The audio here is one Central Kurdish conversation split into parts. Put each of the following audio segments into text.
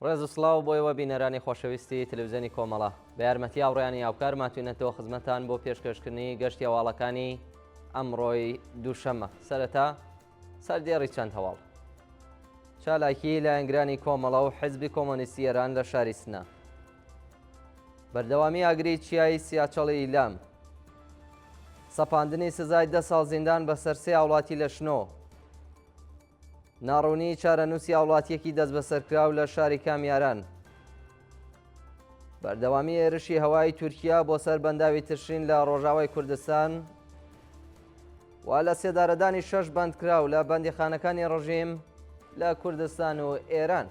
ڕێز و سڵاو بۆیەوە بینەرانی خۆشەویستی تەلەڤیزیۆنی کۆمەڵە بە یارمەتی هاوڕێیانی هاوکارمان توێنێتەوە خزمەتان بۆ پێشکەشکردنی گەشتی هەواڵەکانی ئەمڕۆی دووشەممە. سەرەتا سەردێڕی چەند هەواڵ. چالاکی لە ئەنگرانی کۆمەڵە و حیزبی کۆمۆنیستی ئێران لە شاری سنە. بەردەوامی ئاگری چیای سیاچەڵی ئیلام. سەپاندنی سزای 10 ساڵ زیندان بەسەر 3 هاوڵاتی لە شنۆ. ناڕوونی چارەنووسی هاوڵاتیەکی دەست بەسەرکراو لە شاری کامیاران. بەردەوامی هێرشی هەوای تورکیا بۆ سەر بەنداوی ترشین لە ڕۆژاوای کوردستان و لە سێدارەدانی 6 بەندکراو لە بەندیخانەکانی ڕژیم لە کوردستان و ئێران.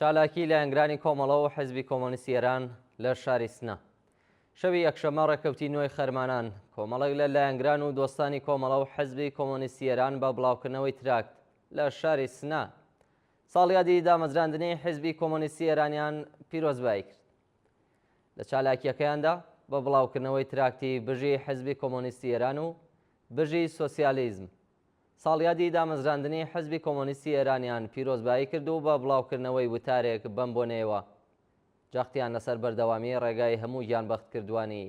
چالاکی لە ئەنگرانی کۆمەڵە و حیزبی کۆمۆنیستی ئێران لە شاری سنە. شەوی یەکشەممە ڕێکەوتی نوێی خەرمانان کۆمەڵێک لە لایەنگران و دۆستانی کۆمەڵە و حیزبی کۆمۆنیستی ئێران بە بڵاوکردنەوەی تراکت لە شاری سنە ساڵیادی دامەزراندنی حیزبی کۆمۆنیستی ئێرانیان پیرۆزبایی کرد. لە چالاکیەکەیاندا بە بڵاوکردنەوەی تراکتی بژی حیزبی کۆمۆنیستی ئێران و بژی سۆسیالیزم ساڵیادی دامەزراندنی حیزبی کۆمۆنیستی ئێرانیان پیرۆزبایی کرد و بە بڵاوکردنەوەی وتارێک بەم بۆنەیەوە جاختیان لەسەر بەردەوامی ڕێگای هەموو گیانبەخت کردوانی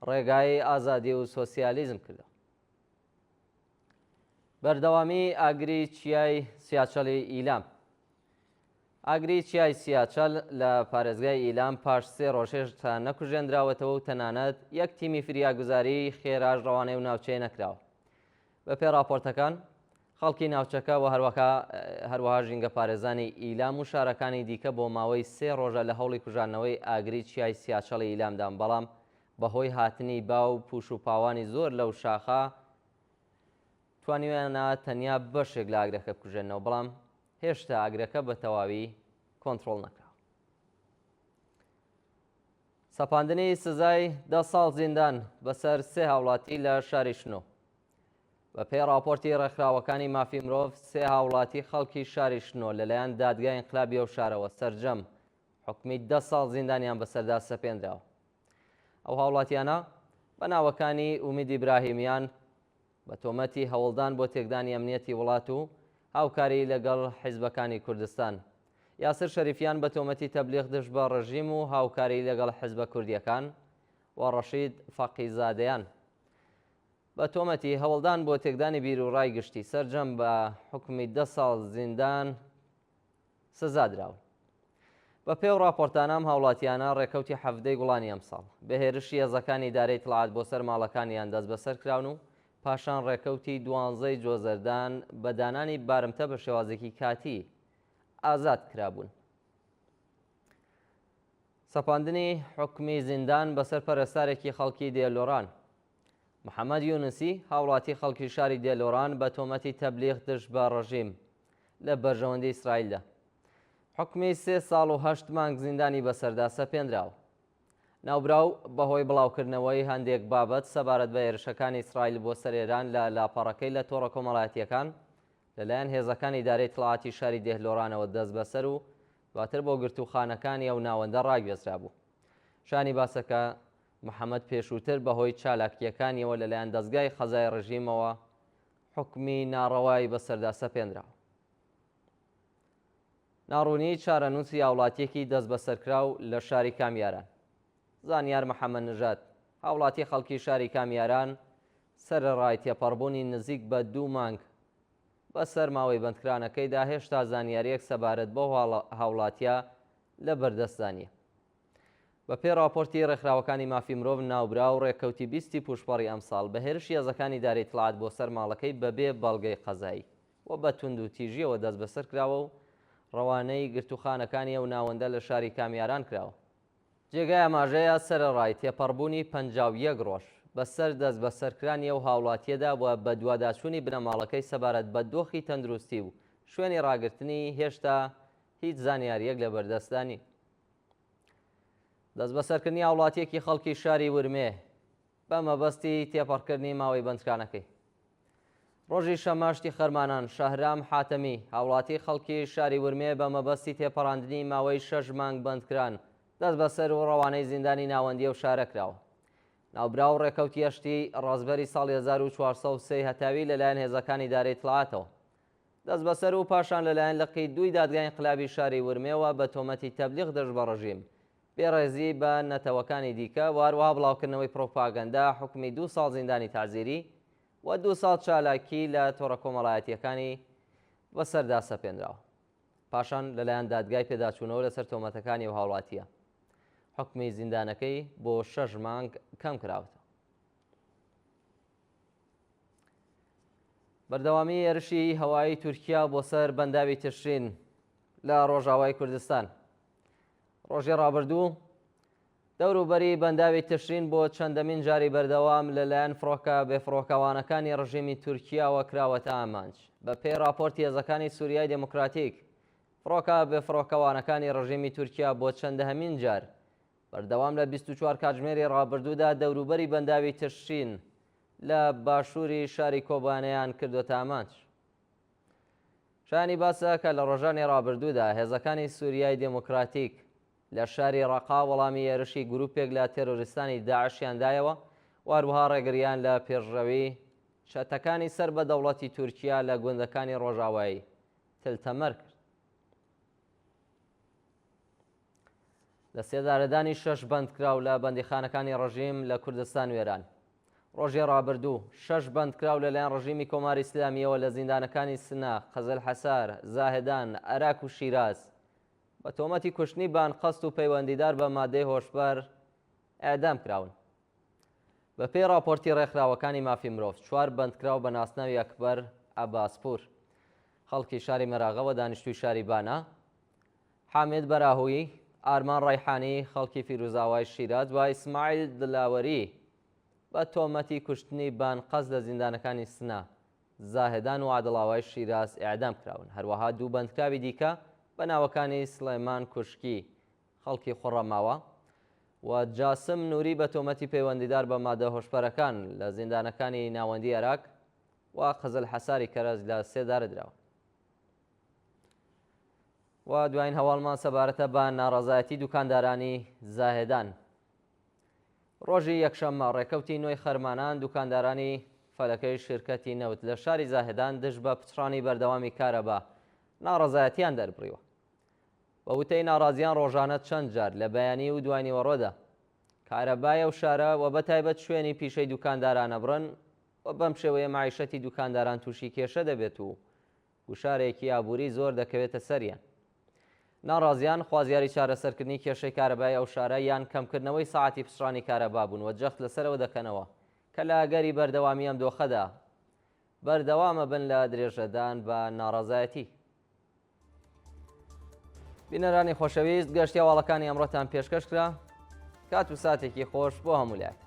ڕێگای ئازادی و سۆسیالیزم کردە. بەردەوامی ئاگری چیای سیاچەڵی ئیلام. ئاگری چیای سیاچەل لە پارێزگای ئیلام پاش 3 ڕۆژێش تا نەکوژێنراوەتەوە و تەنانەت یەک تیمی فریاگوزاری خێراش ڕەوانەی و ناوچەیە نەکراوە. بە پێ راپۆرتەکان خەڵکی ناوچەکە و هەروەها ژینگە پارێزانی ئیلام و شارەکانی دیکە بۆ ماوەی 3 ڕۆژە لە هەوڵی کوژانەوەی ئاگری چیای سیاچەڵی ئیلامدان، بەڵام بەهۆی هاتنی باو پوش و پاوانی زۆر لەو شاخە توانیویانە تەنیا بەشێک لە ئاگرەکە بکوژێنەوە، بەڵام هێشتا ئاگرەکە بە تەواوی کۆنتڕۆڵ نەکراوە. سەپاندنی سزای 10 ساڵ زیندان بەسەر 3 هاوڵاتی لە شاری شنۆ. بە پێی راپۆرتی ڕێکخراوەکانی مافی مرۆڤ 3 هاوڵاتی خەڵکی شاری شنۆ لەلایەن دادگای ئینقلابی ئەو شارەوە سەرجەم حکمی 10 ساڵ زیندانیان بەسەردا سەپێنراوە. ئەو هاوڵاتیانە بە ناوەکانی ئومید ئیبراهیمیان بە تۆمەتی هەوڵدان بۆ تێکدانی ئەمنیەتی وڵات و هاوکاری لەگەڵ حیزبەکانی کوردستان، یاسر شەریفیان بە تۆمەتی تەبلیغ دژ بە ڕژیم و هاوکاری لەگەڵ حیزبە کوردیەکان و ڕەشید فەقیزادەیان بە تۆمەتی هەوڵدان بۆ تێکدانی بیر و ڕای گشتی سەرجەم بە حکمی 10 ساڵ زیندان سزادراون. بە پێو راپۆرتانام هاوڵاتیانە ڕێکەوتی هەفتەی گوڵانی ئەمساڵ بە هێرشی هێزەکانی دارەی دڵات بۆ سەر ماڵەکانیان دەست بەسەر کراون و پاشان ڕێکەوتی 12 جۆزەردان بە دانانی بارمتە بە شێوازێکی کاتی ئازاد کرابوون. سەپاندنی حکمی زیندان بەسەر پەرستارێکی خەڵکی دێلۆران. محەممەد یونسی هاوڵاتی خەڵکی شاری دێلۆران بە تۆمەتی تەبلیغ دژ بە ڕژیم لە بەرژەوەندی ئیسرائیلدا حکمی 3 ساڵ و 8 مانگ زیندانی بەسەردا سەپێنراوە. ناوبراو بەهۆی بڵاوکردنەوەی هەندێک بابەت سەبارەت بە هێرشەکانی ئیسرائیل بۆ سەر ئێران لە لاپەڕەکەی لە تۆڕە کۆمەڵایەتیەکان لەلایەن هێزەکانی دارەی دڵاتی شاری دێلۆرانەوە دەست بەسەر و دواتر بۆ گرتوخانەکانی ئەو ناوەندە ڕاگوێزرا بوو. شانی باسەکە محەممەد پێشووتر بەهۆی چالاکیەکانیەوە لەلایەن دەستگای خەزای ڕژیمەوە حکمی ناڕەوایی بەسەردا سەپێنراوە. ناڕوونی چارەنووسی هاوڵاتیەکی دەست بەسەرکراو لە شاری کامیاران. زانیار محەممەد نژاد هاوڵاتی خەڵکی شاری کامیاران سەرەڕای تێپەڕبوونی نزیک بە 2 مانگ بەسەر ماوەی بەندکرانەکەیدا هێشتا زانیاریەک سەبارەت بۆ هاوڵاتیە لە بەردەستدانیە. بە پێ راپۆرتی ڕێکخراوەکانی مافی مرۆڤ ناوبرا و ڕێکەوتی 20 پوشپەڕی ئەمساڵ بە هێرشی هێزەکانی دارەی دڵات بۆ سەر ماڵەکەی بەبێ بەڵگەی قەزایی و بە توند و تیژیەوە دەست بەسەر کراوە و ڕەوانەی گرتوخانەکانی ئەو ناوەندە لە شاری کامیاران کراوە. جێگای ئاماژەیە سەرەڕای تێپەڕبوونی 51 ڕۆژ بەسەر دەست بەسەرکرانی ئەو هاوڵاتیەدا بووە بە دوواداچوونی بنەماڵەکەی سەبارەت بە دۆخی تەندروستی و شوێنی ڕاگررتنی هێشتا هیچ زانیاریەک لە بەردەستانی. دەست بەسەرکردنی هاوڵاتیەکی خەڵکی شاری ورمێ بە مەبەستی تێپەڕکردنی ماوەی بەندکرانەکەی. ڕۆژی شەماشتی خەرمانان شەهرام حاتەمی هاوڵاتی خەڵکی شاری ورمێ بە مەبەستی تێپەڕاندنی ماوەی 6 مانگ بەندکران دەست بەسەر و ڕەوانەی زیندانی ناوەندیە و شارە کراوە. ناوبرا و ڕێکەوتی هەشتی ڕازبەری ساڵی 1403 هەتاوی لەلایەن هێزەکانی دارەی دڵاتەوە. دەست بەسەر و پاشان لەلایەن لقی دوی دادگای انقلابی شاری ورمێەوە بە تۆمەتی تەبلیغ دەست بە ڕژیم، بێڕێزی بە نەتەوەکانی دیکە، واروها بڵاوکردنەوەی پرۆپاگەندا، حکمی 2 ساڵ زیندانی تازیری و 2 ساڵ چالاکی لە تۆڕە کۆمەڵایەتیەکانی بەسەردا سەپێنراوە. پاشان لەلایەن دادگای پێداچوونەوە لەسەر تۆمەتەکانی و هاوڵاتیە. حکمی زیندانەکەی بۆ 6 مانگ کەم کراوەتەوە. بەردەوامی هێرشی هەوایی تورکیا بۆ سەر بەنداوی تشرین لە ڕۆژاوای کوردستان. ڕۆژی ڕابردوو دەوروبەری بەنداوی تشرین بۆ چەندەمین جاری بەردەوام لەلایەن فڕۆکە بێفڕۆکەوانەکانی ڕژیمی تورکیاوە کراوەتە ئامانج. بە پێی راپۆرتی هێزەکانی سووریای دموکراتیک، فڕۆکە بێفڕۆکەوانەکانی ڕژیمی تورکیا بۆ چەندەهەمین جار بەردەوام لە 24 کاتژمێری ڕابردوودا دەوروبەری بەنداوی تشرین لە باشووری شاری کۆبانەیان کردوتە ئامانج. شانی باسە کە لە ڕۆژانی ڕابردوودا هێزەکانی سووریای دموکراتیک لە شاری ڕەقا وەڵامی هێرشی گروپێک لە تێرۆریستانی داعشیاندایەوە، واروها ڕێگریان لە پێشڕەوی چەتەکانی سەر بە دەوڵەتی تورکیا لە گوندەکانی ڕۆژاوایی تلتەمەر کرد. لە سێدارەدانی 6 بەندکراو لە بەندیخانەکانی ڕژیم لە کوردستان وێران. ڕۆژی ڕابردوو 6 بەندکراو لەلایەن ڕژیمی کۆماری ئیسلامیەوە لە زیندانەکانی سنا، خەزەل حەسار، زاهدان، عێراق و شیراز بە تۆمەتی کوشتنی بانقەست و پەیوەندیدار بە مادەی هۆشبەر ئەعدام کراون. بە پێی راپۆرتی ڕێکخراوەکانی مافی مرۆڤ، 4 بەندکراو بە ناسناوی ئەکبەر عەباسپور، خەڵکی شاری مەراغەوە، دانیشتووی شاری بانا، حامێد بەراهووی، ئارمان ڕەیحانی، خەڵکی فیروزاوای شیراز و ئیسماعیل دلاوەری بە تۆمەتی کوشتنی بانقەست لە زیندانەکانی سنا، زاهدان و عادڵاوای شیراز ئیعدام کراون. هەروەها 2 بەندکراوی دیکە بە ناوەکانی سلەیمان کوشکی، خەڵکی خوڕەماوە و جاسم نووری بە تۆمەتی پەیوەندیدار بە مادە هۆشبەرەکان لە زیندانەکانی ناوەندی عێراق و خەزەل حەساری کەرەج لە سێدارە درراوە. و دوایین هەواڵمان سەبارەتە بە ناڕەزایەتی دوکاندارانی زاهدان. ڕۆژی یەکشەممە ڕێکەوتی نوێی خەرمانان دوکاندارانی فەلەکەی شرکەتی نەوت لە شاری زاهدان دژ بە پچڕانی بەردەوامی کارەبا ناڕەزایەتیان دەربڕیوە. بە وتەی ناڕازیان ڕۆژانە چەند جار لە بەیانی و دوانیوەڕۆدا کارەبایە و شارە و بەتایبەت شوێنی پیشەی دوکاندارانە بڕن و بەم شێوەیە معیشەتی دوکانداران تووشی کێشە دەبێت و گوشارێکی ئابووری زۆر دەکەوێتە سەریان. ناڕازیان خوازیاری چارەسەرکردنی کێشەی کارەبای ئەو شارە یان کەمکردنەوەی ساعتی پچڕانی کارەبا بوون و جەخت لەسەرەوە دەکەنەوە کە لە ئەگەری بەردەوامی ئەم دۆخەدا بەردەوامە بن لە درێژەدان بە ناڕەزایەتی. بینەرانی خۆشەویست، گەشتی هەواڵەکانی ئەمڕۆتان پێشکەش کرا. کات و ساتێکی خۆش بۆ هەموو لایەک.